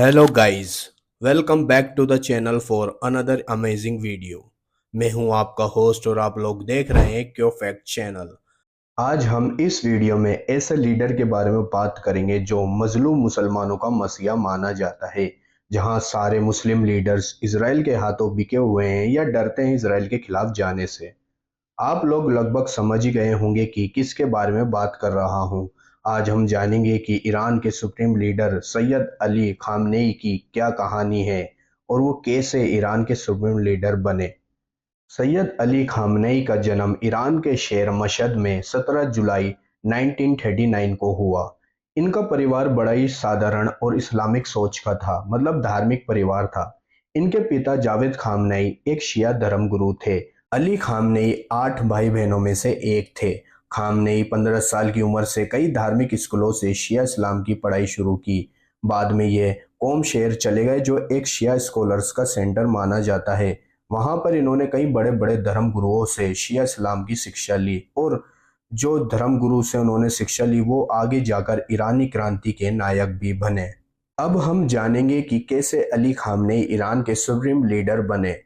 Hello guys, welcome back to the channel for another amazing video. मैं हूं आपका host और आप लोग देख रहे हैं क्यों फैक्ट चैनल। आज हम इस वीडियो में ऐसे लीडर के बारे में बात करेंगे जो मजलूम मुसलमानों का मसीहा माना जाता है। जहां सारे मुस्लिम लीडर्स इजराइल के हाथों बिके हुए हैं या डरते हैं इजराइल के खिलाफ जाने से। आप लोग लगभग समझ ही गए होंगे कि किसके बारे में बात कर रहा हूं। आज हम जानेंगे कि ईरान के supreme leader Syed Ali Khamenei की क्या कहानी है और वो कैसे ईरान के सुप्रीम लीडर बने। सैयद अली खामनेई का जन्म ईरान के शहर मशहद में 17 जुलाई 1939 को हुआ। इनका परिवार बड़ा ही साधारण और इस्लामिक सोच का था, मतलब धार्मिक परिवार था। इनके पिता जावेद खामनेई एक शिया धर्मगुरु थे। अली खामनेई 8 भाई बहनों में से एक थे। खामनेई 15 साल की उम्र से कई धार्मिक स्कूलों से शिया इस्लाम की पढ़ाई शुरू की। बाद में ये कोम शहर चले गए जो एक शिया स्कॉलर्स का सेंटर माना जाता है। वहां पर इन्होंने कई बड़े बड़े धर्म गुरुओं से शिया इस्लाम की शिक्षा ली और जो धर्म गुरु से उन्होंने शिक्षा ली वो आगे जाकर ईरानी क्रांति के नायक भी बने। अब हम जानेंगे कि कैसे अली खामनेई ईरान के सुप्रीम लीडर बने।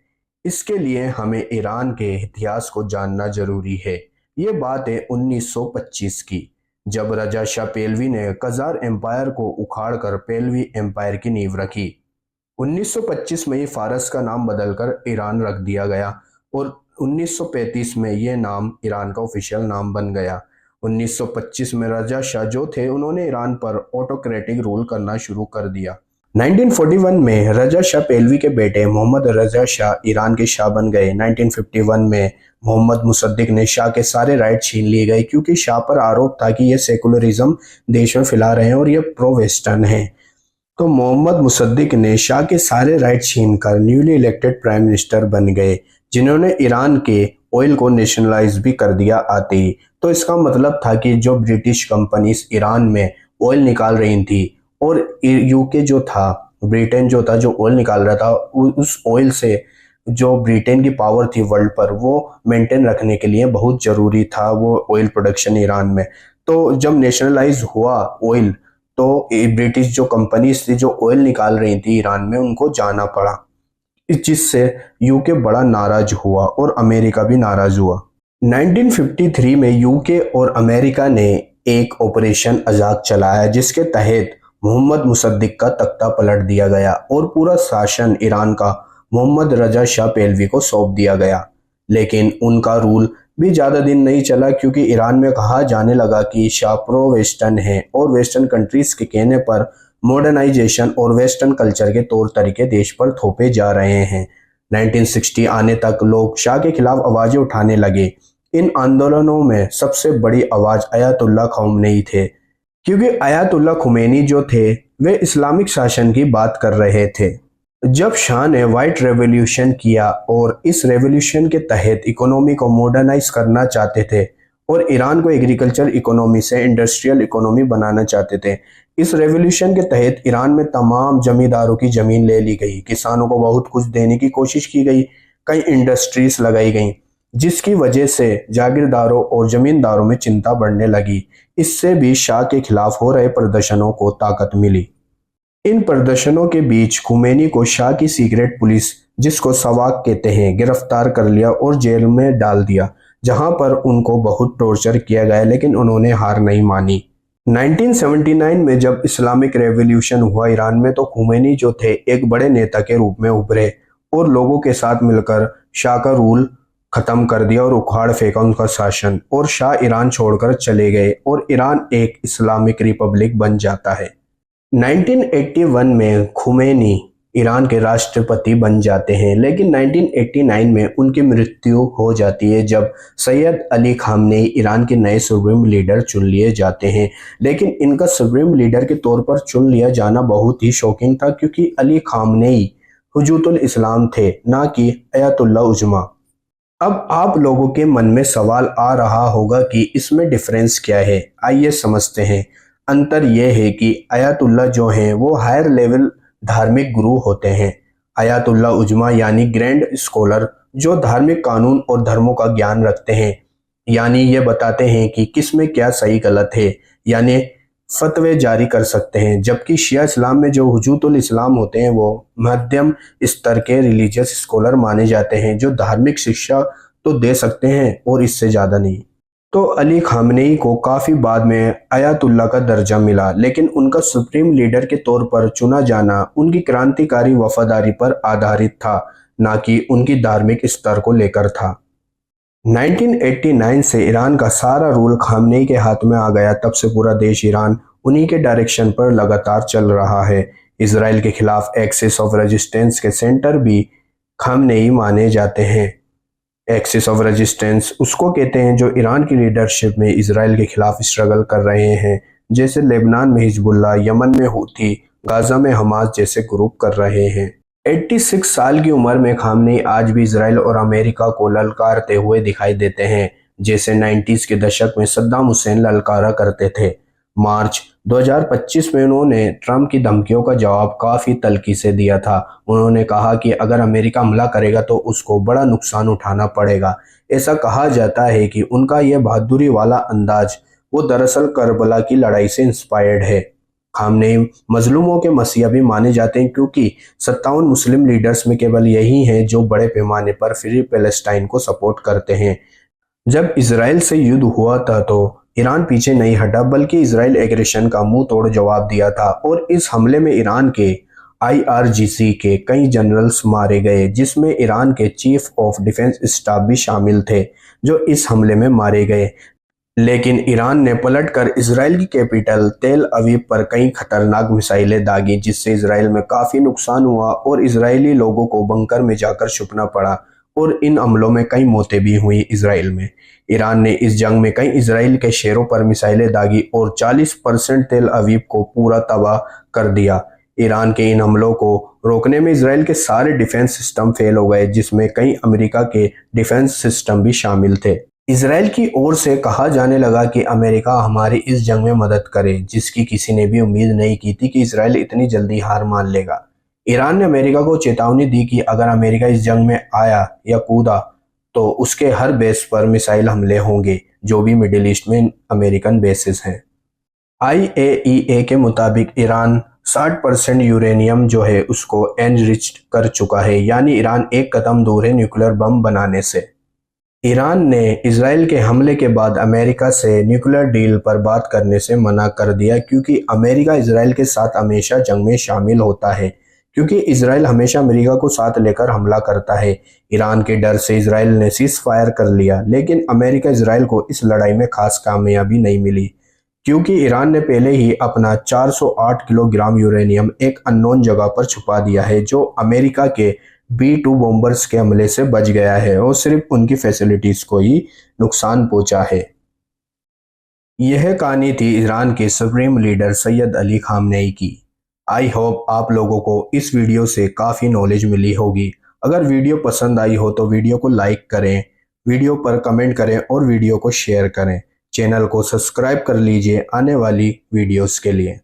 इसके लिए हमें ईरान के इतिहास को जानना जरूरी है। ये बात है 1925 की, जब रजा शाह पहलवी ने कजार एम्पायर को उखाड़कर पहलवी एम्पायर की नींव रखी। 1925 में ये फारस का नाम बदलकर ईरान रख दिया गया और 1935 में ये नाम ईरान का ऑफिशियल नाम बन गया। 1925 में रजा शाह जो थे उन्होंने ईरान पर ऑटोक्रेटिक रूल करना शुरू कर दिया। 1941 में रजा शाह पहलवी के बेटे मोहम्मद रजा शाह ईरान के शाह बन गए। 1951 में मोहम्मद मुसद्दिक ने शाह के सारे राइट छीन लिए गए क्योंकि शाह पर आरोप था कि ये सेकुलरिज्म देश में फैला रहे हैं और ये प्रो वेस्टर्न है। तो मोहम्मद मुसद्दिक ने शाह के सारे राइट छीनकर न्यूली इलेक्टेड प्राइम मिनिस्टर बन गए, जिन्होंने ईरान के ऑयल को नेशनलाइज भी कर दिया आते ही। तो इसका मतलब था कि जो ब्रिटिश कंपनीज ईरान में ऑयल निकाल रही थी और यूके जो था, ब्रिटेन जो था, जो ऑयल निकाल रहा था, उस ऑयल से जो ब्रिटेन की पावर थी वर्ल्ड पर वो मेंटेन रखने के लिए बहुत जरूरी था वो ऑयल प्रोडक्शन ईरान में। तो जब नेशनलाइज हुआ ऑयल तो ब्रिटिश जो कंपनीज थी जो ऑयल निकाल रही थी ईरान में उनको जाना पड़ा। इस चीज से यूके बड़ा नाराज हुआ और अमेरिका भी नाराज हुआ। 1953 में यूके और अमेरिका ने एक ऑपरेशन अजाक चलाया जिसके तहत मोहम्मद मुसद्दिक का तख्ता पलट दिया गया और पूरा शासन ईरान का मोहम्मद रजा शाह पहलवी को सौंप दिया गया। लेकिन उनका रूल भी ज़्यादा दिन नहीं चला क्योंकि ईरान में कहा जाने लगा कि शाह प्रो वेस्टर्न है और वेस्टर्न कंट्रीज के कहने पर मॉडर्नाइजेशन और वेस्टर्न कल्चर के तौर तरीके देश पर थोपे जा रहे हैं। 1960 आने तक लोग शाह के खिलाफ आवाज़ें उठाने लगे। इन आंदोलनों में सबसे बड़ी आवाज़ अयातुल्ला खामेनी थे, क्योंकि अयातुल्ला खामेनी जो थे वे इस्लामिक शासन की बात कर रहे थे। जब शाह ने व्हाइट रेवोल्यूशन किया और इस रेवोल्यूशन के तहत इकोनॉमी को मॉडर्नाइज करना चाहते थे और ईरान को एग्रीकल्चर इकोनॉमी से इंडस्ट्रियल इकोनॉमी बनाना चाहते थे। इस रेवोल्यूशन के तहत ईरान में तमाम जमींदारों की जमीन ले ली गई, किसानों को बहुत कुछ देने की कोशिश की गई, कई इंडस्ट्रीज लगाई गई, जिसकी वजह से जागीरदारों और जमींदारों में चिंता बढ़ने लगी। इससे भी शाह के खिलाफ हो रहे प्रदर्शनों को ताकत मिली। इन प्रदर्शनों के बीच खामेनी को शाह की सीक्रेट पुलिस, जिसको सवाक कहते हैं, गिरफ्तार कर लिया और जेल में डाल दिया, जहां पर उनको बहुत टॉर्चर किया गया, लेकिन उन्होंने हार नहीं मानी। 1979 में जब इस्लामिक रेवोल्यूशन हुआ ईरान में, तो खामेनी जो थे एक बड़े नेता के रूप में उभरे और लोगों के साथ मिलकर शाह का रूल खत्म कर दिया और उखाड़ फेंका उनका शासन, और शाह ईरान छोड़कर चले गए और ईरान एक इस्लामिक रिपब्लिक बन जाता है। 1981 में खामेनी ईरान के राष्ट्रपति बन जाते हैं, लेकिन 1989 में उनकी मृत्यु हो जाती है जब सैयद अली खामनेई ईरान के नए सुप्रीम लीडर चुन लिए जाते हैं। लेकिन इनका सुप्रीम लीडर के तौर पर चुन लिया जाना बहुत ही शॉकिंग था क्योंकि अली खामनेई हुजूतुल इस्लाम थे, ना कि अयातुल्ला उजमा। अब आप लोगों के मन में सवाल आ रहा होगा कि इसमें डिफरेंस क्या है। आइए समझते हैं। अंतर यह है कि अयातुल्ला जो हैं वो हायर लेवल धार्मिक गुरु होते हैं। अयातुल्ला उजमा यानी ग्रैंड स्कॉलर जो धार्मिक कानून और धर्मों का ज्ञान रखते हैं, यानी ये बताते हैं कि किस में क्या सही गलत है, यानी फतवे जारी कर सकते हैं, जबकि शिया इस्लाम में जो हुजूतुल इस्लाम होते हैं वो मध्यम स्तर के रिलीजियस स्कॉलर माने जाते हैं जो धार्मिक शिक्षा तो दे सकते हैं और इससे ज़्यादा नहीं। तो अली खामनेई को काफ़ी बाद में अयातुल्ला का दर्जा मिला, लेकिन उनका सुप्रीम लीडर के तौर पर चुना जाना उनकी क्रांतिकारी वफादारी पर आधारित था, ना कि उनकी धार्मिक स्तर को लेकर था। 1989 से ईरान का सारा रूल खामनेई के हाथ में आ गया। तब से पूरा देश ईरान उन्हीं के डायरेक्शन पर लगातार चल रहा है। इसराइल के खिलाफ एक्सिस ऑफ रेजिस्टेंस के सेंटर भी खामनेई माने जाते हैं। एक्सिस ऑफ रेजिस्टेंस उसको कहते हैं जो ईरान की लीडरशिप में इसराइल के खिलाफ स्ट्रगल कर रहे हैं, जैसे लेबनान में हिजबुल्लाह, यमन में हूथी, गाजा में हमास जैसे ग्रुप कर रहे हैं। 86 साल की उम्र में खामनेई आज भी इसराइल और अमेरिका को ललकारते हुए दिखाई देते हैं, जैसे 90s के दशक में सद्दाम हुसैन ललकारा करते थे। मार्च 2025 में उन्होंने ट्रंप की धमकियों का जवाब काफ़ी तल्खी से दिया था। उन्होंने कहा कि अगर अमेरिका हमला करेगा तो उसको बड़ा नुकसान उठाना पड़ेगा। ऐसा कहा जाता है कि उनका यह बहादुरी वाला अंदाज वो दरअसल करबला की लड़ाई से इंस्पायर्ड है। खामनेई मजलूमों के मसीहा भी माने जाते हैं, क्योंकि 57 मुस्लिम लीडर्स में केवल यही हैं जो बड़े पैमाने पर फ्री पैलेस्टाइन को सपोर्ट करते हैं। जब इसराइल से युद्ध हुआ था तो ईरान पीछे नहीं हटा, बल्कि इसराइल एग्रेशन का मुंह तोड़ जवाब दिया था और इस हमले में ईरान के IRGC के कई जनरल्स मारे गए, जिसमें ईरान के चीफ ऑफ डिफेंस स्टाफ भी शामिल थे जो इस हमले में मारे गए। लेकिन ईरान ने पलटकर इसराइल की कैपिटल तेल अवीव पर कई खतरनाक मिसाइलें दागी, जिससे इसराइल में काफ़ी नुकसान हुआ और इजरायली लोगों को बंकर में जाकर छुपना पड़ा और इन हमलों में कई मौतें भी हुई इसराइल में। ईरान ने इस जंग में कई इसराइल के शहरों पर मिसाइलें दागी और 40% तेल अवीव को पूरा तबाह कर दिया। ईरान के इन हमलों को रोकने में इसराइल के सारे डिफेंस सिस्टम फेल हो गए, जिसमें कई अमेरिका के डिफेंस सिस्टम भी शामिल थे। इसराइल की ओर से कहा जाने लगा कि अमेरिका हमारी इस जंग में मदद करे, जिसकी किसी ने भी उम्मीद नहीं की थी कि इसराइल इतनी जल्दी हार मान लेगा। ईरान ने अमेरिका को चेतावनी दी कि अगर अमेरिका इस जंग में आया या कूदा तो उसके हर बेस पर मिसाइल हमले होंगे, जो भी मिडिल ईस्ट में अमेरिकन बेसेस हैं। IAEA के मुताबिक ईरान 60% यूरेनियम जो है उसको एनरिच्ड कर चुका है, यानी ईरान एक कदम दूर है न्यूक्लियर बम बनाने से। ईरान ने इसराइल के हमले के बाद अमेरिका से न्यूक्लियर डील पर बात करने से मना कर दिया, क्योंकि अमेरिका इसराइल के साथ हमेशा जंग में शामिल होता है, क्योंकि इसराइल हमेशा अमेरिका को साथ लेकर हमला करता है। ईरान के डर से इसराइल ने सीज फायर कर लिया, लेकिन अमेरिका इसराइल को इस लड़ाई में खास कामयाबी नहीं मिली, क्योंकि ईरान ने पहले ही अपना 408 किलोग्राम यूरेनियम एक अननोन जगह पर छुपा दिया है, जो अमेरिका के B-2 बॉम्बर्स के हमले से बच गया है और सिर्फ उनकी फैसिलिटीज को ही नुकसान पहुंचा है। यह कहानी थी ईरान के supreme leader Syed Ali Khamenei की। आई होप आप लोगों को इस वीडियो से काफ़ी नॉलेज मिली होगी। अगर वीडियो पसंद आई हो तो वीडियो को लाइक करें, वीडियो पर कमेंट करें और वीडियो को शेयर करें। चैनल को सब्सक्राइब कर लीजिए आने वाली वीडियोस के लिए।